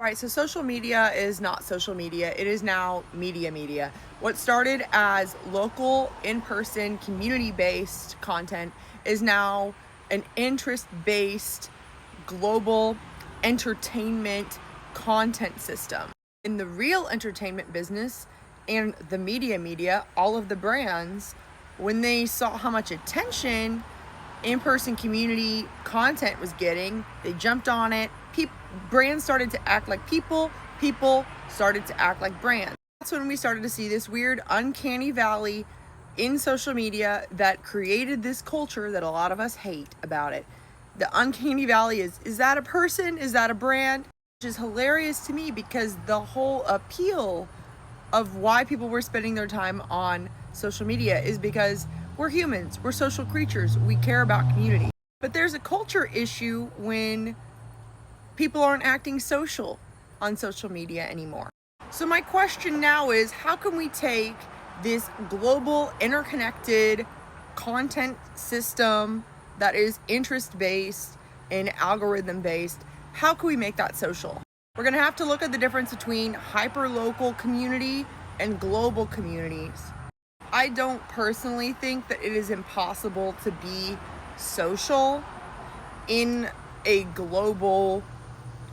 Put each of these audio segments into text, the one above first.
Right, so social media is not social media. It is now media. What started as local, in-person, community-based content is now an interest-based, global entertainment content system. In the real entertainment business and the media, all of the brands, when they saw how much attention in-person community content was getting, they jumped on it. Brands started to act like people started to act like brands. That's when we started to see this weird uncanny valley in social media that created this culture that a lot of us hate about it. The uncanny valley is that a person? Is that a brand? Which is hilarious to me because the whole appeal of why people were spending their time on social media is because we're humans, we're social creatures, we care about community. But there's a culture issue when people aren't acting social on social media anymore. So my question now is, how can we take this global interconnected content system that is interest-based and algorithm-based, how can we make that social? We're gonna have to look at the difference between hyper-local community and global communities. I don't personally think that it is impossible to be social in a global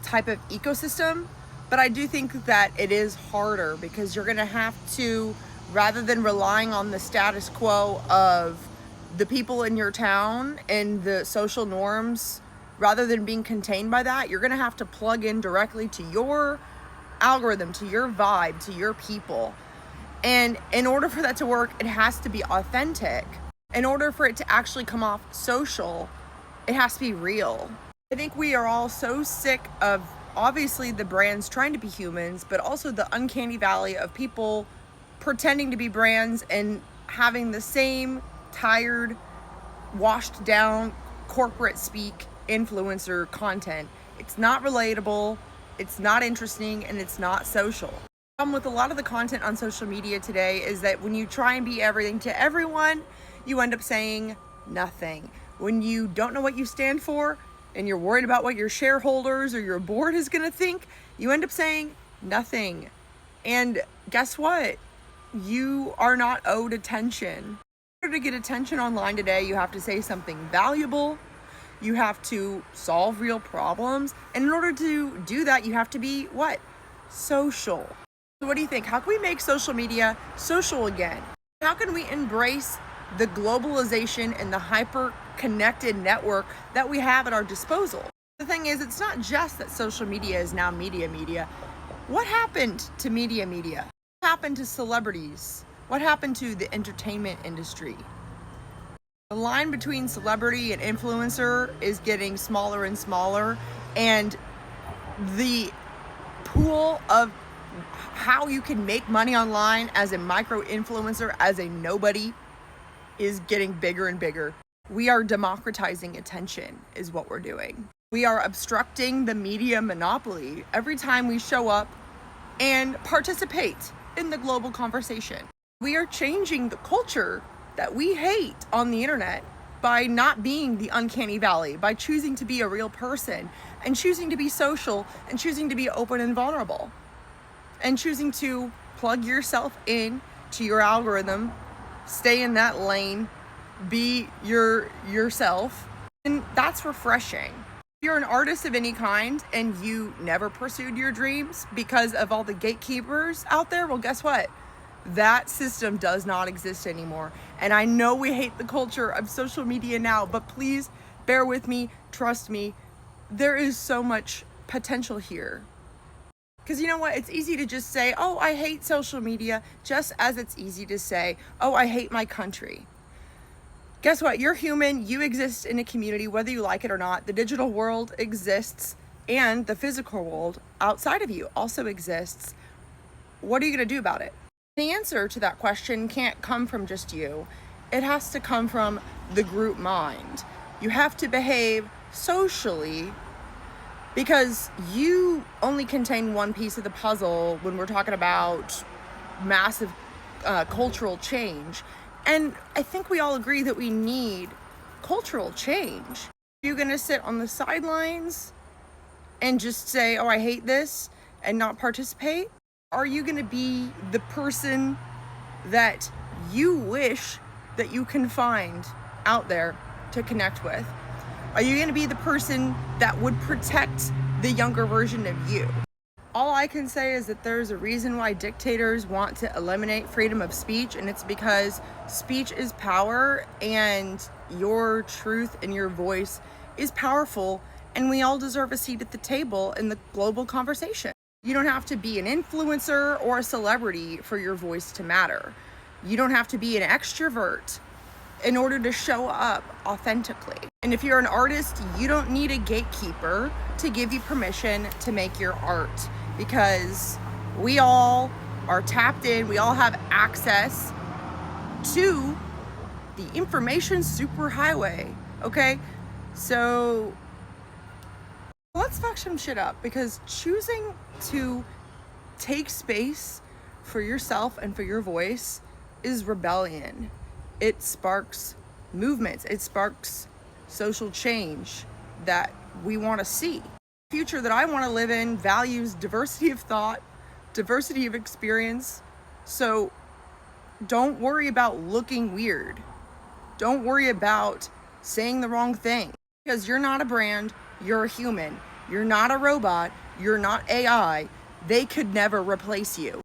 type of ecosystem, but I do think that it is harder because you're gonna have to, rather than relying on the status quo of the people in your town and the social norms, rather than being contained by that, you're gonna have to plug in directly to your algorithm, to your vibe, to your people. And in order for that to work, it has to be authentic. In order for it to actually come off social, it has to be real. I think we are all so sick of, obviously, the brands trying to be humans, but also the uncanny valley of people pretending to be brands and having the same tired, washed down, corporate speak influencer content. It's not relatable, it's not interesting, and it's not social. With a lot of the content on social media today is that when you try and be everything to everyone, you end up saying nothing. When you don't know what you stand for and you're worried about what your shareholders or your board is going to think, you end up saying nothing. And guess what? You are not owed attention. In order to get attention online today, you have to say something valuable. You have to solve real problems. And in order to do that, you have to be what? Social. So what do you think? How can we make social media social again? How can we embrace the globalization and the hyper-connected network that we have at our disposal? The thing is, it's not just that social media is now media. What happened to media? What happened to celebrities? What happened to the entertainment industry? The line between celebrity and influencer is getting smaller and smaller, and the pool of how you can make money online as a micro influencer, as a nobody, is getting bigger and bigger. We are democratizing attention is what we're doing. We are obstructing the media monopoly every time we show up and participate in the global conversation. We are changing the culture that we hate on the internet by not being the uncanny valley, by choosing to be a real person and choosing to be social and choosing to be open and vulnerable. And choosing to plug yourself in to your algorithm, stay in that lane, be yourself, and that's refreshing. If you're an artist of any kind and you never pursued your dreams because of all the gatekeepers out there, well, guess what? That system does not exist anymore. And I know we hate the culture of social media now, but please bear with me, trust me, there is so much potential here. Because you know what? It's easy to just say, oh, I hate social media, just as it's easy to say, oh, I hate my country. Guess what? You're human. You exist in a community, whether you like it or not. The digital world exists, and the physical world outside of you also exists. What are you going to do about it? The answer to that question can't come from just you. It has to come from the group mind. You have to behave socially, because you only contain one piece of the puzzle when we're talking about massive cultural change. And I think we all agree that we need cultural change. You're going to sit on the sidelines and just say, oh, I hate this, and not participate? Are you going to be the person that you wish that you can find out there to connect with? Are you going to be the person that would protect the younger version of you? All I can say is that there's a reason why dictators want to eliminate freedom of speech, and it's because speech is power, and your truth and your voice is powerful, and we all deserve a seat at the table in the global conversation. You don't have to be an influencer or a celebrity for your voice to matter. You don't have to be an extrovert in order to show up authentically. And if you're an artist, you don't need a gatekeeper to give you permission to make your art, because we all are tapped in, we all have access to the information superhighway, okay? So let's fuck some shit up, because choosing to take space for yourself and for your voice is rebellion. It sparks movements, it sparks social change that we want to see. The future that I want to live in values diversity of thought, diversity of experience. So don't worry about looking weird. Don't worry about saying the wrong thing, because you're not a brand, you're a human. You're not a robot, you're not AI. They could never replace you.